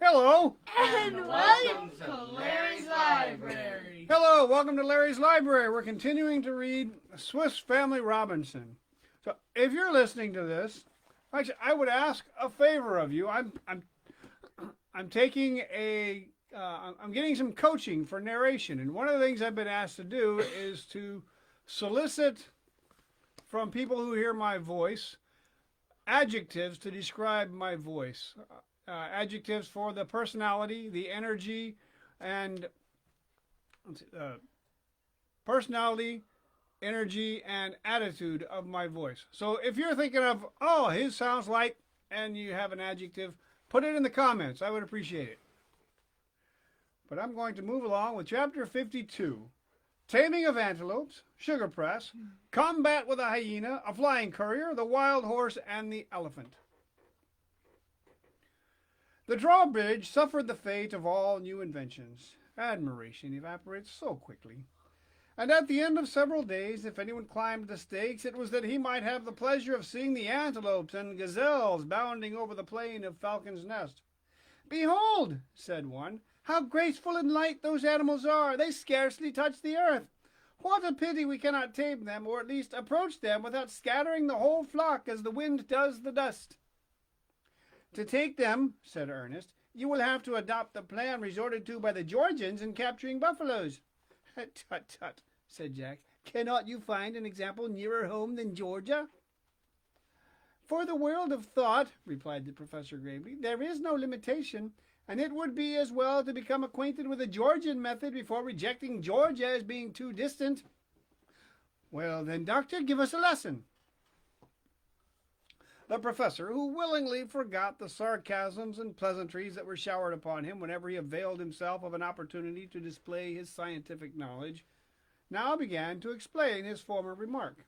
Hello. And welcome to Larry's Library. Hello, welcome to Larry's Library. We're continuing to read Swiss Family Robinson. So, if you're listening to this, actually, I would ask a favor of you. I'm taking I'm getting some coaching for narration, and one of the things I've been asked to do is to solicit from people who hear my voice adjectives to describe my voice. Adjectives for the personality, the energy, and personality, energy, and attitude of my voice. So if you're thinking of, oh, his sounds like, and you have an adjective, put it in the comments. I would appreciate it. But I'm going to move along with chapter 52. Taming of Antelopes, Sugar Press, Combat with a Hyena, a Flying Courier, the Wild Horse, and the Elephant. The drawbridge suffered the fate of all new inventions. Admiration evaporates so quickly. And at the end of several days, if anyone climbed the stakes, it was that he might have the pleasure of seeing the antelopes and gazelles bounding over the plain of Falcon's Nest. "Behold," said one, "how graceful and light those animals are! They scarcely touch the earth. What a pity we cannot tame them, or at least approach them without scattering the whole flock as the wind does the dust." "To take them," said Ernest, "you will have to adopt the plan resorted to by the Georgians in capturing buffaloes." "Tut, tut," said Jack. "Cannot you find an example nearer home than Georgia?" "For the world of thought," replied the professor gravely, "there is no limitation, and it would be as well to become acquainted with the Georgian method before rejecting Georgia as being too distant." "Well then, doctor, give us a lesson." The professor, who willingly forgot the sarcasms and pleasantries that were showered upon him whenever he availed himself of an opportunity to display his scientific knowledge, now began to explain his former remark.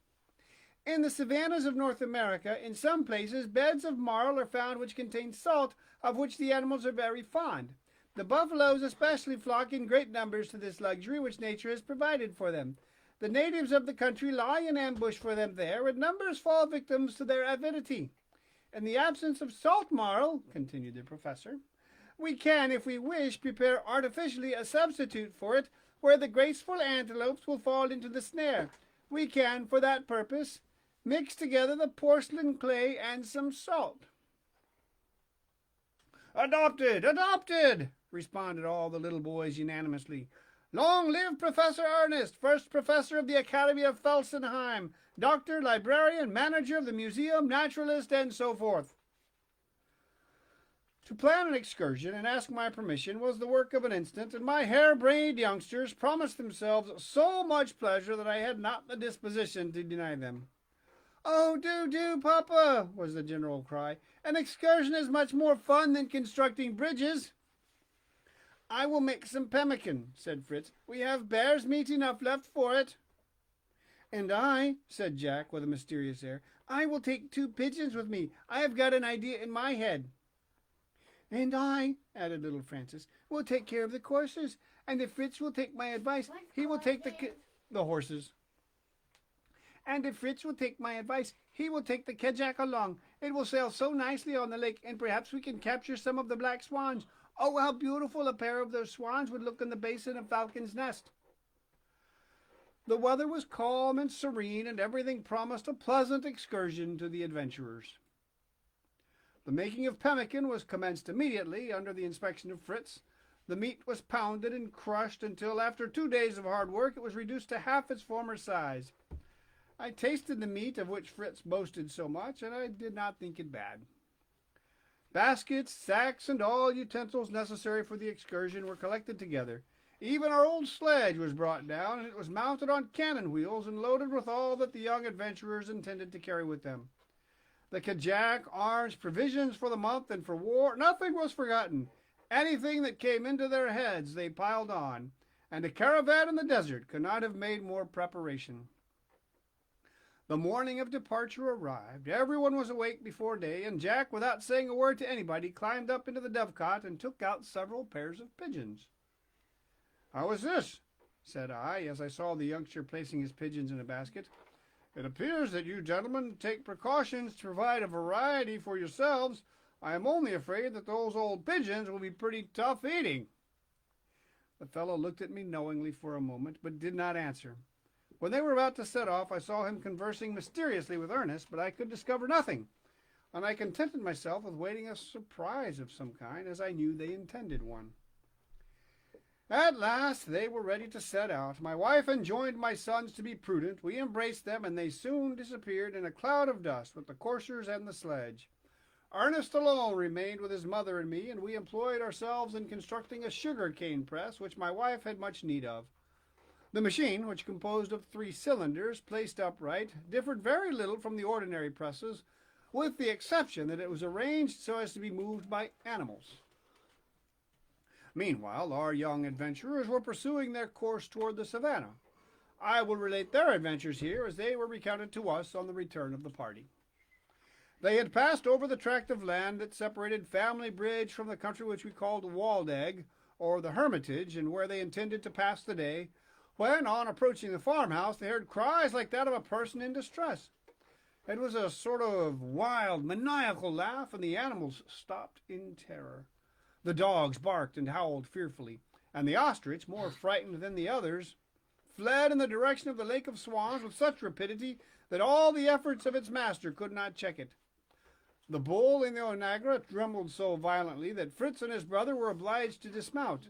"In the savannas of North America, in some places, beds of marl are found which contain salt, of which the animals are very fond. The buffaloes especially flock in great numbers to this luxury which nature has provided for them. The natives of the country lie in ambush for them there, and numbers fall victims to their avidity. In the absence of salt marl," continued the professor, "we can, if we wish, prepare artificially a substitute for it, where the graceful antelopes will fall into the snare. We can, for that purpose, mix together the porcelain clay and some salt." "Adopted! Adopted!" responded all the little boys unanimously. "Long live Professor Ernest, first professor of the Academy of Felsenheim, doctor, librarian, manager of the museum, naturalist, and so forth." To plan an excursion and ask my permission was the work of an instant, and my hare-brained youngsters promised themselves so much pleasure that I had not the disposition to deny them. "Oh, do, Papa!" was the general cry. "An excursion is much more fun than constructing bridges." "I will make some pemmican," said Fritz. "We have bear's meat enough left for it." "And I," said Jack with a mysterious air, "I will take 2 pigeons with me. I have got an idea in my head." "And I," added little Francis, "will take care of the coursers. And if Fritz will take my advice, he will take the horses. And if Fritz will take my advice, he will take the kajak along. It will sail so nicely on the lake, and perhaps we can capture some of the black swans. Oh, how beautiful a pair of those swans would look in the basin of Falcon's Nest." The weather was calm and serene, and everything promised a pleasant excursion to the adventurers. The making of pemmican was commenced immediately under the inspection of Fritz. The meat was pounded and crushed until, after 2 days of hard work, it was reduced to half its former size. I tasted the meat of which Fritz boasted so much, and I did not think it bad. Baskets, sacks, and all utensils necessary for the excursion were collected together. Even our old sledge was brought down, and it was mounted on cannon wheels and loaded with all that the young adventurers intended to carry with them. The kajak, arms, provisions for the month and for war, nothing was forgotten. Anything that came into their heads they piled on, and a caravan in the desert could not have made more preparation. The morning of departure arrived. Everyone was awake before day, and Jack, without saying a word to anybody, climbed up into the dovecot and took out several pairs of pigeons. "How is this?" said I, as I saw the youngster placing his pigeons in a basket. "It appears that you gentlemen take precautions to provide a variety for yourselves. I am only afraid that those old pigeons will be pretty tough eating." The fellow looked at me knowingly for a moment, but did not answer. When they were about to set off, I saw him conversing mysteriously with Ernest, but I could discover nothing, and I contented myself with waiting a surprise of some kind, as I knew they intended one. At last they were ready to set out. My wife enjoined my sons to be prudent. We embraced them, and they soon disappeared in a cloud of dust with the coursers and the sledge. Ernest alone remained with his mother and me, and we employed ourselves in constructing a sugar-cane press, which my wife had much need of. The machine, which composed of 3 cylinders placed upright, differed very little from the ordinary presses, with the exception that it was arranged so as to be moved by animals. Meanwhile, our young adventurers were pursuing their course toward the savannah. I will relate their adventures here, as they were recounted to us on the return of the party. They had passed over the tract of land that separated Family Bridge from the country which we called Waldegg, or the Hermitage, and where they intended to pass the day, when, on approaching the farmhouse, they heard cries like that of a person in distress. It was a sort of wild, maniacal laugh, and the animals stopped in terror. The dogs barked and howled fearfully, and the ostrich, more frightened than the others, fled in the direction of the Lake of Swans with such rapidity that all the efforts of its master could not check it. The bull in the onagra trembled so violently that Fritz and his brother were obliged to dismount.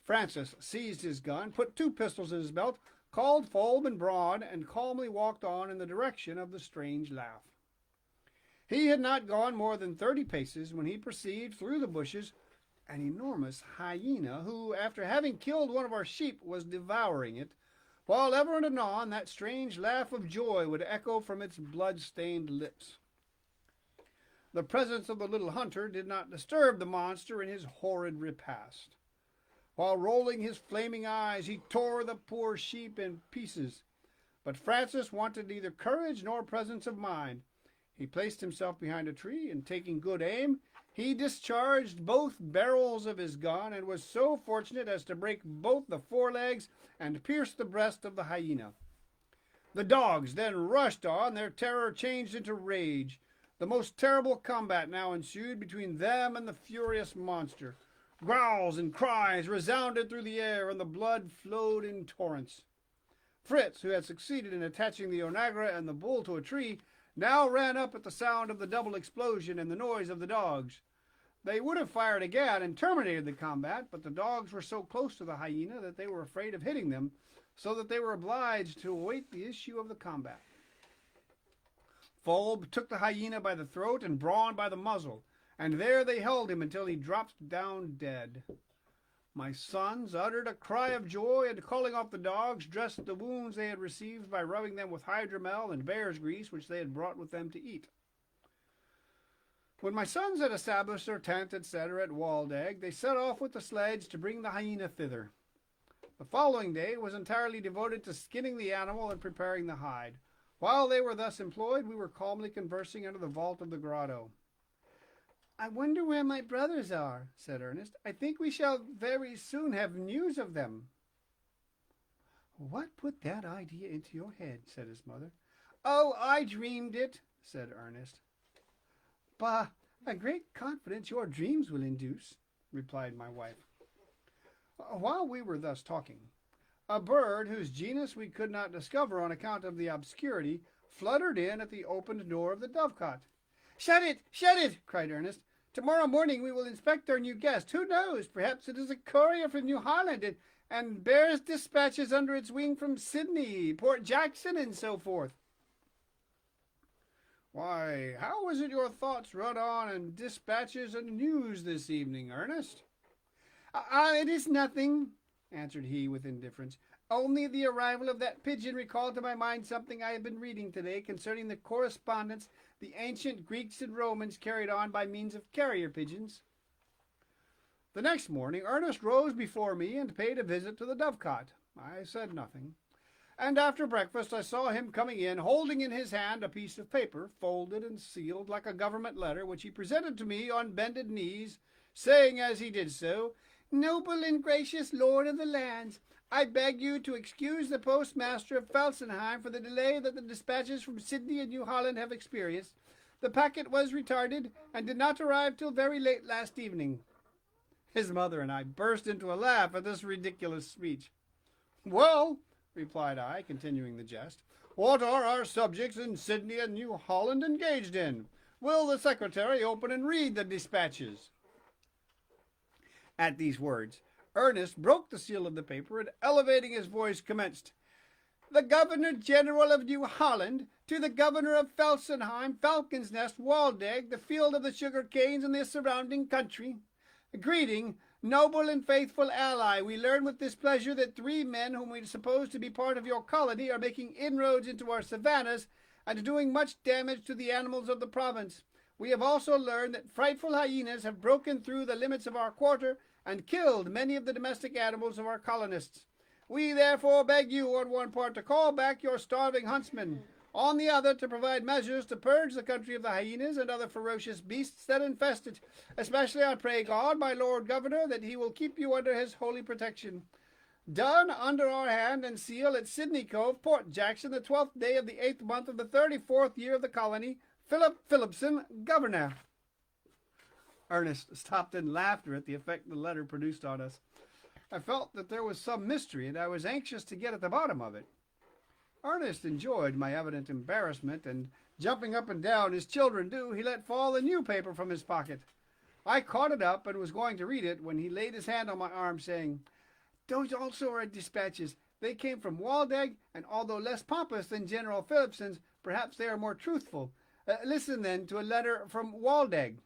Francis seized his gun, put 2 pistols in his belt, called Fulb and Braun, and calmly walked on in the direction of the strange laugh. He had not gone more than 30 paces when he perceived through the bushes an enormous hyena who, after having killed one of our sheep, was devouring it, while ever and anon that strange laugh of joy would echo from its blood-stained lips. The presence of the little hunter did not disturb the monster in his horrid repast. While rolling his flaming eyes, he tore the poor sheep in pieces. But Francis wanted neither courage nor presence of mind. He placed himself behind a tree, and taking good aim, he discharged both barrels of his gun, and was so fortunate as to break both the forelegs and pierce the breast of the hyena. The dogs then rushed on, their terror changed into rage. The most terrible combat now ensued between them and the furious monster. Growls and cries resounded through the air, and the blood flowed in torrents. Fritz, who had succeeded in attaching the onagra and the bull to a tree, now ran up at the sound of the double explosion and the noise of the dogs. They would have fired again and terminated the combat, but the dogs were so close to the hyena that they were afraid of hitting them, so that they were obliged to await the issue of the combat. Fulb took the hyena by the throat and Braun by the muzzle, and there they held him until he dropped down dead. My sons uttered a cry of joy, and calling off the dogs, dressed the wounds they had received by rubbing them with hydromel and bear's grease, which they had brought with them to eat. When my sons had established their tent, etc., at Waldegg, they set off with the sledge to bring the hyena thither. The following day was entirely devoted to skinning the animal and preparing the hide. While they were thus employed, we were calmly conversing under the vault of the grotto. "I wonder where my brothers are," said Ernest. "I think we shall very soon have news of them." "What put that idea into your head?" said his mother. "Oh, I dreamed it," said Ernest. "Bah, a great confidence your dreams will induce," replied my wife. While we were thus talking, a bird whose genus we could not discover on account of the obscurity fluttered in at the opened door of the dovecot. "Shut it! Shut it!" cried Ernest. "Tomorrow morning we will inspect our new guest. Who knows? Perhaps it is a courier from New Holland and bears dispatches under its wing from Sydney, Port Jackson, and so forth." "Why, how is it your thoughts run on dispatches and news this evening, Ernest?" It is nothing," answered he with indifference. "Only the arrival of that pigeon recalled to my mind something I have been reading today concerning the correspondence the ancient Greeks and Romans carried on by means of carrier pigeons." The next morning Ernest rose before me and paid a visit to the dovecot. I said nothing, and after breakfast I saw him coming in, holding in his hand a piece of paper, folded and sealed like a government letter, which he presented to me on bended knees, saying as he did so, "Noble and gracious lord of the lands, I beg you to excuse the postmaster of Felsenheim for the delay that the dispatches from Sydney and New Holland have experienced. The packet was retarded and did not arrive till very late last evening." His mother and I burst into a laugh at this ridiculous speech. "Well," replied I, continuing the jest, "what are our subjects in Sydney and New Holland engaged in? Will the secretary open and read the dispatches?" At these words, Ernest broke the seal of the paper and, elevating his voice, commenced, "The Governor General of New Holland, to the Governor of Felsenheim, Falcon's Nest, Waldeck, the field of the sugar canes and the surrounding country. Greeting, noble and faithful ally. We learn with displeasure that 3 men whom we suppose to be part of your colony are making inroads into our savannas and doing much damage to the animals of the province. We have also learned that frightful hyenas have broken through the limits of our quarter and killed many of the domestic animals of our colonists. We therefore beg you on one part to call back your starving huntsmen, on the other to provide measures to purge the country of the hyenas and other ferocious beasts that infest it. Especially I pray God, my Lord Governor, that he will keep you under his holy protection. Done under our hand and seal at Sydney Cove, Port Jackson, the 12th day of the 8th month of the 34th year of the colony, Philip Phillipson, Governor." Ernest stopped in laughter at the effect the letter produced on us. I felt that there was some mystery, and I was anxious to get at the bottom of it. Ernest enjoyed my evident embarrassment, and jumping up and down as children do, he let fall the new paper from his pocket. I caught it up and was going to read it when he laid his hand on my arm, saying, "Those also are dispatches. They came from Waldeck, and although less pompous than General Phillipson's, perhaps they are more truthful. Listen, then, to a letter from Waldeck."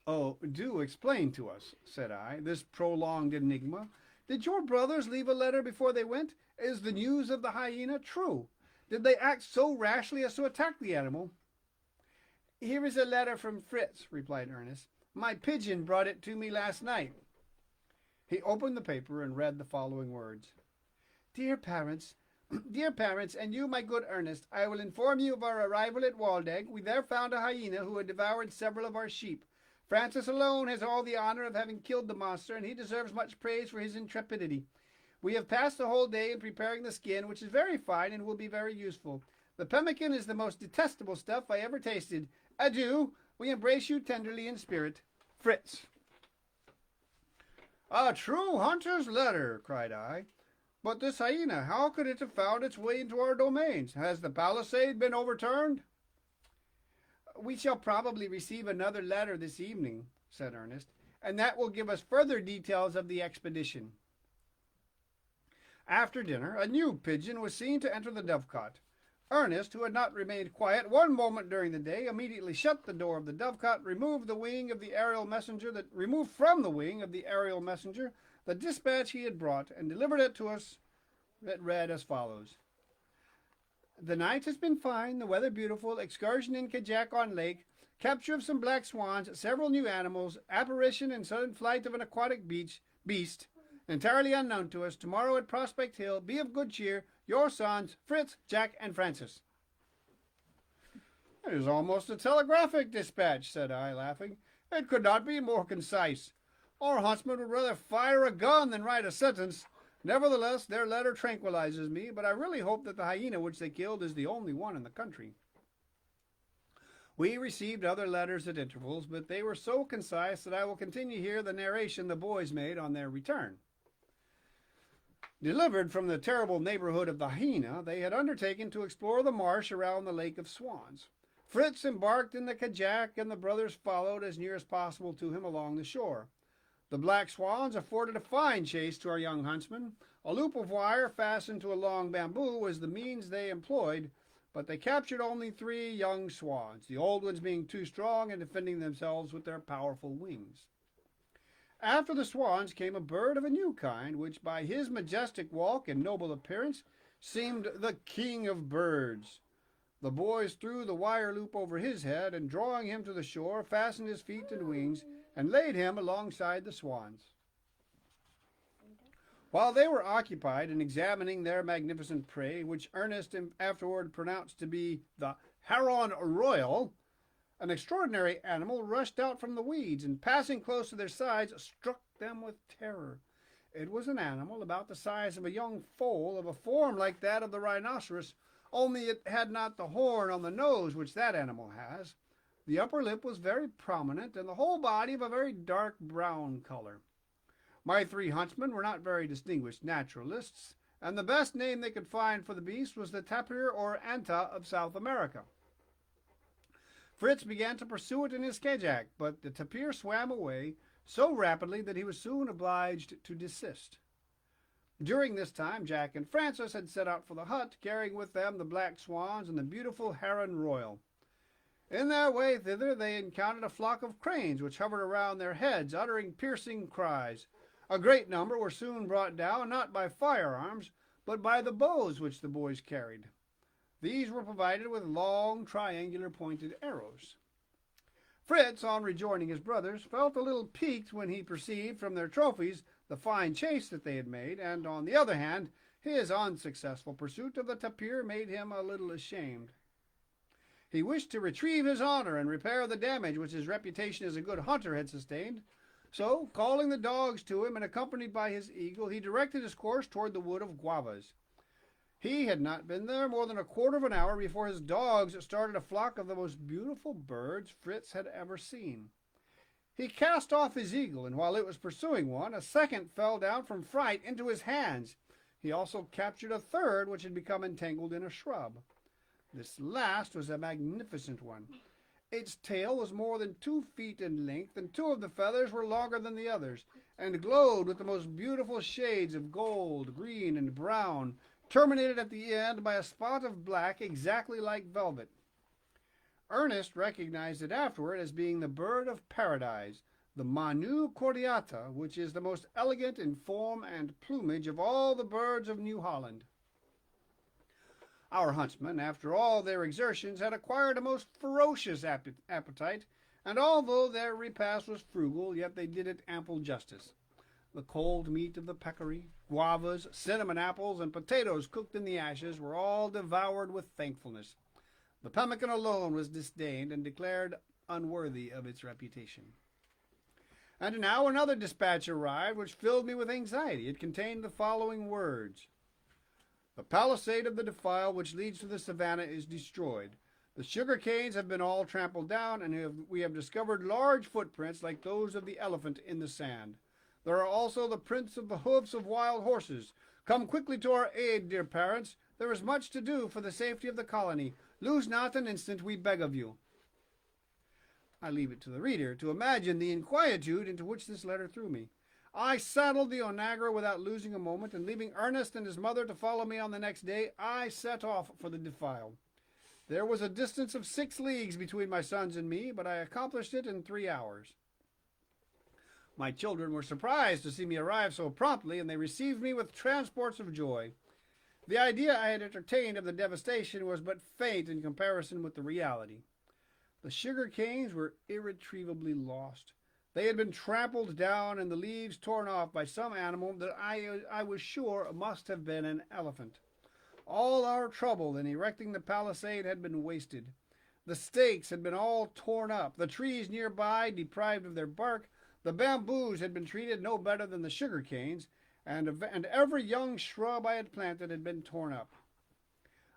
"Oh, do explain to us," said I, "this prolonged enigma. Did your brothers leave a letter before they went? Is the news of the hyena true? Did they act so rashly as to attack the animal?" "Here is a letter from Fritz," replied Ernest. "My pigeon brought it to me last night." He opened the paper and read the following words. "Dear parents, and you, my good Ernest, I will inform you of our arrival at Waldeck. We there found a hyena who had devoured several of our sheep. Francis alone has all the honor of having killed the monster, and he deserves much praise for his intrepidity. We have passed the whole day in preparing the skin, which is very fine and will be very useful. The pemmican is the most detestable stuff I ever tasted. Adieu. We embrace you tenderly in spirit. Fritz." "A true hunter's letter," cried I. "But this hyena, how could it have found its way into our domains? Has the palisade been overturned?" "We shall probably receive another letter this evening," said Ernest, "and that will give us further details of the expedition." After dinner, a new pigeon was seen to enter the dovecot. Ernest, who had not remained quiet one moment during the day, immediately shut the door of the dovecot, removed from the wing of the aerial messenger the dispatch he had brought, and delivered it to us. It read as follows: "The night has been fine, the weather beautiful, excursion in Kajak on lake, capture of some black swans, several new animals, apparition and sudden flight of an aquatic beast, entirely unknown to us. Tomorrow at Prospect Hill. Be of good cheer. Your sons, Fritz, Jack, and Francis." "It is almost a telegraphic dispatch," said I, laughing. "It could not be more concise. Our huntsman would rather fire a gun than write a sentence. Nevertheless, their letter tranquilizes me, but I really hope that the hyena which they killed is the only one in the country." We received other letters at intervals, but they were so concise that I will continue here the narration the boys made on their return. Delivered from the terrible neighborhood of the hyena, they had undertaken to explore the marsh around the Lake of Swans. Fritz embarked in the Kajak, and the brothers followed as near as possible to him along the shore. The black swans afforded a fine chase to our young huntsmen. A loop of wire fastened to a long bamboo was the means they employed, but they captured only 3 young swans, the old ones being too strong and defending themselves with their powerful wings. After the swans came a bird of a new kind, which by his majestic walk and noble appearance seemed the king of birds. The boys threw the wire loop over his head, and drawing him to the shore, fastened his feet and wings, and laid him alongside the swans. While they were occupied in examining their magnificent prey, which Ernest afterward pronounced to be the heron royal, an extraordinary animal rushed out from the weeds, and passing close to their sides, struck them with terror. It was an animal about the size of a young foal, of a form like that of the rhinoceros, only it had not the horn on the nose which that animal has. The upper lip was very prominent, and the whole body of a very dark brown color. My three huntsmen were not very distinguished naturalists, and the best name they could find for the beast was the tapir or anta of South America. Fritz began to pursue it in his kajak, but the tapir swam away so rapidly that he was soon obliged to desist. During this time, Jack and Francis had set out for the hut, carrying with them the black swans and the beautiful heron royal. In their way thither they encountered a flock of cranes which hovered around their heads, uttering piercing cries. A great number were soon brought down, not by firearms, but by the bows which the boys carried. These were provided with long, triangular pointed arrows. Fritz, on rejoining his brothers, felt a little piqued when he perceived from their trophies the fine chase that they had made, and on the other hand, his unsuccessful pursuit of the tapir made him a little ashamed. He wished to retrieve his honor and repair the damage which his reputation as a good hunter had sustained. So, calling the dogs to him and accompanied by his eagle, he directed his course toward the wood of guavas. He had not been there more than a quarter of an hour before his dogs started a flock of the most beautiful birds Fritz had ever seen. He cast off his eagle, and while it was pursuing one, a second fell down from fright into his hands. He also captured a third, which had become entangled in a shrub. This last was a magnificent one. Its tail was more than 2 feet in length, and 2 of the feathers were longer than the others, and glowed with the most beautiful shades of gold, green, and brown, terminated at the end by a spot of black exactly like velvet. Ernest recognized it afterward as being the bird of paradise, the Manu cordata, which is the most elegant in form and plumage of all the birds of New Holland. Our huntsmen, after all their exertions, had acquired a most ferocious appetite, and although their repast was frugal, yet they did it ample justice. The cold meat of the peccary, guavas, cinnamon apples, and potatoes cooked in the ashes were all devoured with thankfulness. The pemmican alone was disdained and declared unworthy of its reputation. And now another dispatch arrived which filled me with anxiety. It contained the following words: "The palisade of the defile which leads to the savannah is destroyed. The sugar canes have been all trampled down, and we have discovered large footprints like those of the elephant in the sand. There are also the prints of the hoofs of wild horses. Come quickly to our aid, dear parents. There is much to do for the safety of the colony. Lose not an instant, we beg of you." I leave it to the reader to imagine the inquietude into which this letter threw me. I saddled the onagra without losing a moment, and leaving Ernest and his mother to follow me on the next day, I set off for the defile. There was a distance of 6 leagues between my sons and me, but I accomplished it in 3 hours. My children were surprised to see me arrive so promptly, and they received me with transports of joy. The idea I had entertained of the devastation was but faint in comparison with the reality. The sugar canes were irretrievably lost. They had been trampled down and the leaves torn off by some animal that I was sure must have been an elephant. All our trouble in erecting the palisade had been wasted. The stakes had been all torn up, the trees nearby deprived of their bark, the bamboos had been treated no better than the sugar canes, and every young shrub I had planted had been torn up.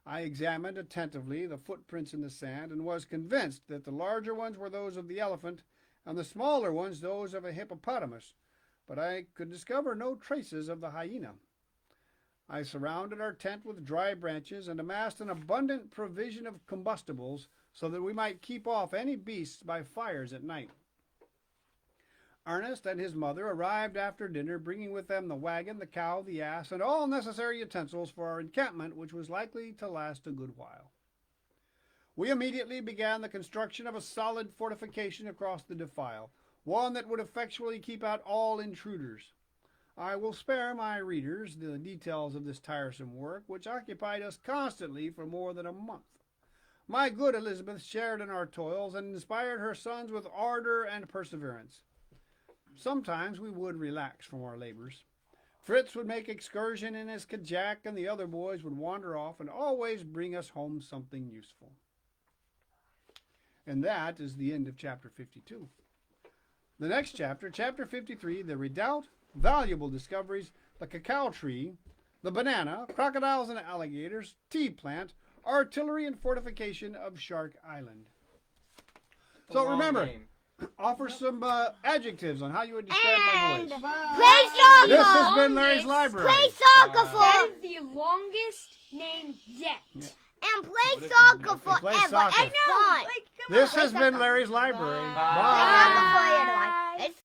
I examined attentively the footprints in the sand, and was convinced that the larger ones were those of the elephant, and the smaller ones those of a hippopotamus, but I could discover no traces of the hyena. I surrounded our tent with dry branches and amassed an abundant provision of combustibles so that we might keep off any beasts by fires at night. Ernest and his mother arrived after dinner, bringing with them the wagon, the cow, the ass, and all necessary utensils for our encampment, which was likely to last a good while. We immediately began the construction of a solid fortification across the defile, one that would effectually keep out all intruders. I will spare my readers the details of this tiresome work, which occupied us constantly for more than a month. My good Elizabeth shared in our toils and inspired her sons with ardor and perseverance. Sometimes we would relax from our labors. Fritz would make excursion in his kajak, and the other boys would wander off and always bring us home something useful. And that is the end of chapter 52. The next chapter, chapter 53, the redoubt, valuable discoveries, the cacao tree, the banana, crocodiles and alligators, tea plant, artillery and fortification of Shark Island. It's a So long remember, name. offer some adjectives on how you would describe my And voice. play soccer. This has been Larry's Library. Play soccer for. That is the longest name yet. And play soccer forever. Play soccer. It's fun. This has been Larry's Library. Bye. Play soccer Bye. forever.